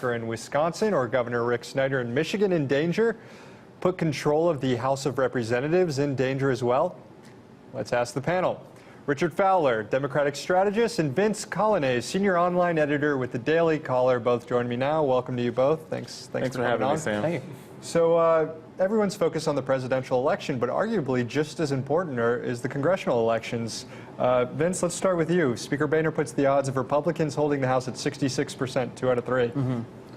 Walker in Wisconsin or Governor Rick Snyder in Michigan in danger? Put control of the House of Representatives in danger as well? Let's ask the panel. Richard Fowler, Democratic strategist, and Vince Colonnese, senior online editor with the Daily Caller, both join me now. Welcome to you both. Thanks for having me, Sam. Thank you. So everyone's focused on the presidential election, but arguably just as important is the congressional elections. Vince, let's start with you. Speaker Boehner puts the odds of Republicans holding the House at 66%, 2 out of 3.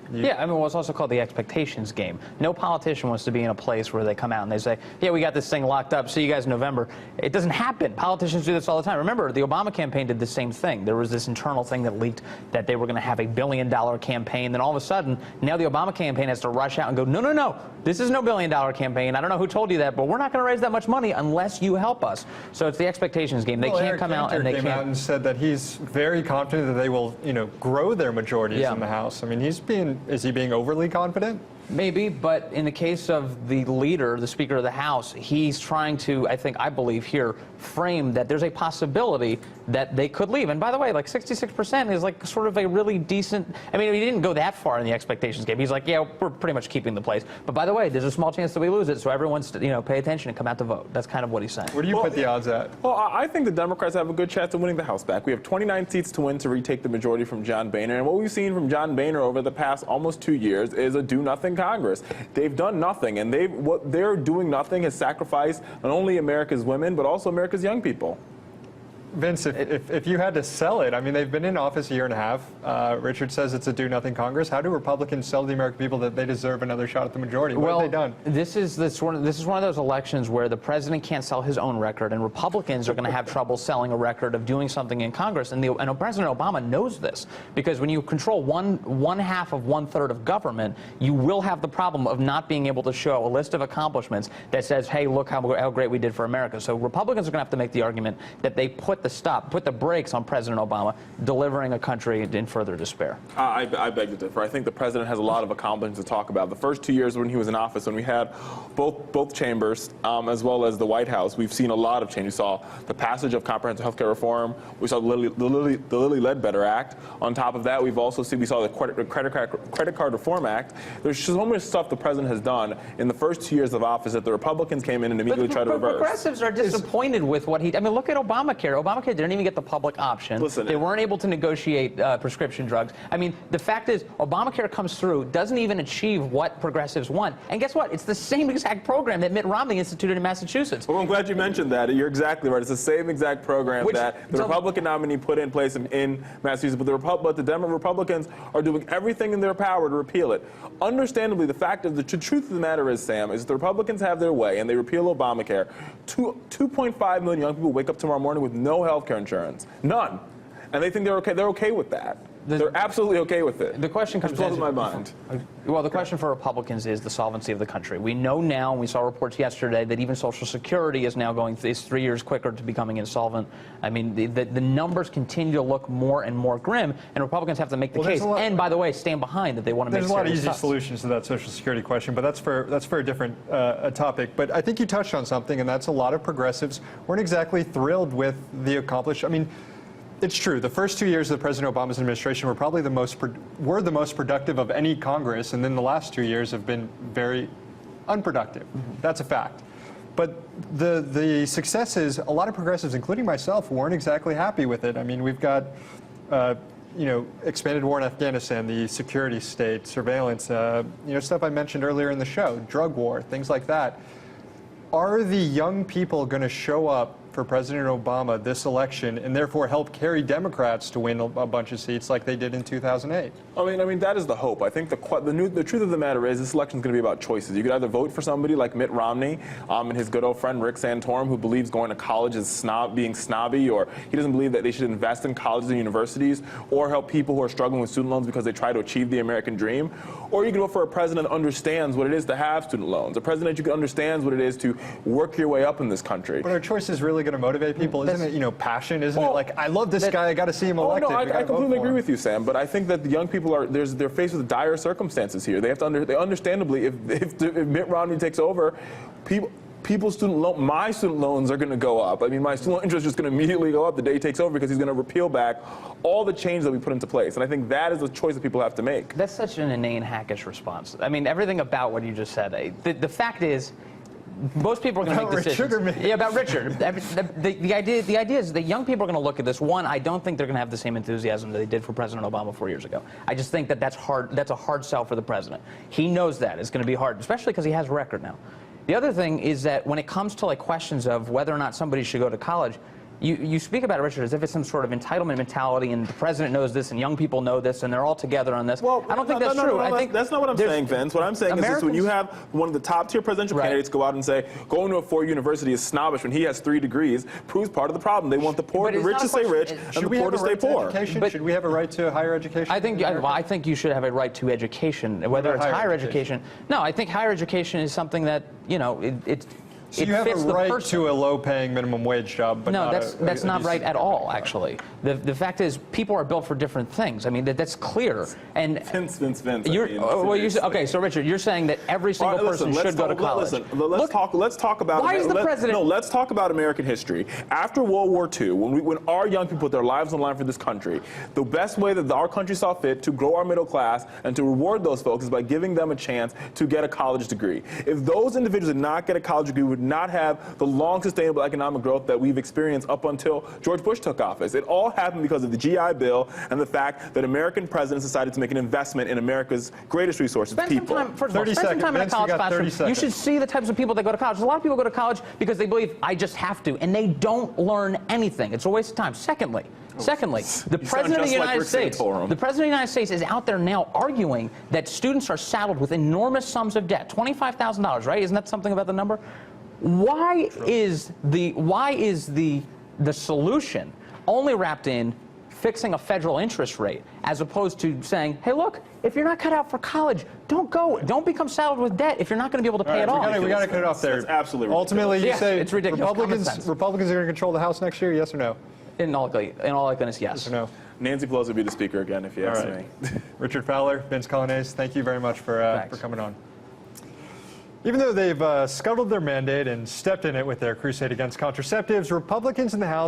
Yeah, I mean, what's also called the expectations game. No politician wants to be in a place where they come out and they say, yeah, we got this thing locked up, see you guys in November. It doesn't happen. Politicians do this all the time. Remember, the Obama campaign did the same thing. There was this internal thing that leaked that they were going to have $1 billion campaign. Then all of a sudden, now the Obama campaign has to rush out and go, no, no, no, this is no $1 billion campaign. I don't know who told you that, but we're not going to raise that much money unless you help us. So it's the expectations game. They can't come out and they came out and said that he's very confident that they will, grow their majorities in the House. I mean, is he being overly confident? Maybe, but in the case of the leader, the Speaker of the House, he's trying to, I believe here, frame that there's a possibility that they could leave. And by the way, like 66% is like sort of a really decent, I mean, he didn't go that far in the expectations game. He's like, yeah, we're pretty much keeping the place. But by the way, there's a small chance that we lose it, so everyone's, pay attention and come out to vote. That's kind of what he's saying. Where do you put the odds at? Well, I think the Democrats have a good chance of winning the House back. We have 29 seats to win to retake the majority from John Boehner. And what we've seen from John Boehner over the past almost 2 years is a do-nothing Congress. They've done nothing, and what they're doing nothing has sacrificed not only America's women, but also America's young people. Vince, if you had to sell it, I mean, they've been in office a year and a half. Richard says it's a do-nothing Congress. How do Republicans sell the American people that they deserve another shot at the majority? What have they done? This is one of those elections where the president can't sell his own record, and Republicans are going to have trouble selling a record of doing something in Congress. And President Obama knows this, because when you control one half of 1/3 of government, you will have the problem of not being able to show a list of accomplishments that says, hey, look how great we did for America. So Republicans are going to have to make the argument that they put the brakes on President Obama delivering a country in further despair. I beg to differ. I think the president has a lot of accomplishments to talk about. The first 2 years when he was in office, when we had both chambers as well as the White House, we've seen a lot of change. We saw the passage of comprehensive health care reform. We saw the Lilly Ledbetter Act. On top of that, we saw the credit card reform act. There's so much stuff the president has done in the first 2 years of office that the Republicans came in and immediately tried to reverse. Progressives are disappointed with what I mean, look at Obamacare. Obamacare didn't even get the public option. They weren't able to negotiate prescription drugs. I mean, the fact is, Obamacare comes through, doesn't even achieve what progressives want. And guess what? It's the same exact program that Mitt Romney instituted in Massachusetts. Well, I'm glad you mentioned that. You're exactly right. It's the same exact program that the Republican nominee put in place in Massachusetts, but the Democrat Republicans are doing everything in their power to repeal it. Understandably, the truth of the matter is, Sam, is the Republicans have their way and they repeal Obamacare. 2.5 million young people wake up tomorrow morning with no health care insurance. None. And they think they're okay. They're okay with that. They're absolutely okay with it. The question comes blows my mind. Well, the question for Republicans is the solvency of the country. We know now, and we saw reports yesterday, that even Social Security is now is 3 years quicker to becoming insolvent. I mean, the numbers continue to look more and more grim, and Republicans have to make the case. And by the way, stand behind that they want to make. There's a lot of easy solutions to that Social Security question, but that's for a different topic. But I think you touched on something, and that's a lot of progressives weren't exactly thrilled with the accomplishment. I mean, it's true. The first 2 years of President Obama's administration were probably the most productive of any Congress, and then the last 2 years have been very unproductive. That's a fact. But the successes, a lot of progressives, including myself, weren't exactly happy with it. I mean, we've got expanded war in Afghanistan, the security state, surveillance, stuff I mentioned earlier in the show, drug war, things like that. Are the young people going to show up for President Obama this election and therefore help carry Democrats to win a bunch of seats like they did in 2008? I mean, that is the hope. I think the truth of the matter is this election is going to be about choices. You could either vote for somebody like Mitt Romney and his good old friend Rick Santorum, who believes going to college is being snobby, or he doesn't believe that they should invest in colleges and universities or help people who are struggling with student loans because they try to achieve the American dream. Or you can vote for a president that understands what it is to have student loans, a president who understands what it is to work your way up in this country. But are choices really going to motivate people? Isn't it, passion? Isn't it like, I love this guy, I got to see him elected? No, I completely agree with you, Sam. But I think that the young people they're faced with dire circumstances here. They have to understandably, if Mitt Romney takes over, my student loans are going to go up. I mean, my student loan interest is just going to immediately go up the day he takes over because he's going to repeal back all the change that we put into place. And I think that is a choice that people have to make. That's such an inane, hackish response. I mean, everything about what you just said. The fact is, most people are going to make decisions. Yeah, about Richard. The idea is that young people are going to look at this. One, I don't think they're going to have the same enthusiasm that they did for President Obama 4 years ago. I just think that that's hard. That's a hard sell for the president. He knows that it's going to be hard, especially because he has a record now. The other thing is that when it comes to like questions of whether or not somebody should go to college, you speak about it, Richard, as if it's some sort of entitlement mentality, and the president knows this, and young people know this, and they're all together on this. Well, I don't think that's true. I think that's not what I'm saying, Vince. What I'm saying is this: when you have one of the top-tier presidential candidates go out and say going to a four-year university is snobbish when he has 3 degrees, proves part of the problem. They want the poor, the rich to stay rich, and the poor to stay poor. Should we have a right to higher education? I think you should have a right to education, whether it's higher education. No, I think higher education is something that So you have a right to a low-paying minimum wage job, but no, that's not right at all. Actually, the fact is, people are built for different things. I mean, that's clear. And Vince. Okay, so Richard, you're saying that every single person should go to college. Let's talk about. Why is the president? No, let's talk about American history. After World War II, when our young people put their lives on the line for this country, the best way that our country saw fit to grow our middle class and to reward those folks is by giving them a chance to get a college degree. If those individuals did not get a college degree, we would not have the long sustainable economic growth that we've experienced up until George Bush took office. It all happened because of the GI Bill and the fact that American presidents decided to make an investment in America's greatest resources, people. Spend some time in a college classroom. You should see the types of people that go to college. A lot of people go to college because they believe, I just have to, and they don't learn anything. It's a waste of time. Secondly, the president of the United States is out there now arguing that students are saddled with enormous sums of debt, $25,000, right? Isn't that something about the number? Why is the solution only wrapped in fixing a federal interest rate, as opposed to saying, hey, look, if you're not cut out for college, don't go. Don't become saddled with debt if you're not going to be able to pay it off. We got to cut it off there. That's absolutely ridiculous. Ultimately, you say it's ridiculous. Republicans are going to control the House next year, yes or no? In all likeliness, yes. Yes or no? Nancy Pelosi would be the speaker again, if you ask me. Richard Fowler, Vince Colonnese, thank you very much for coming on. Even though they've scuttled their mandate and stepped in it with their crusade against contraceptives, Republicans in the House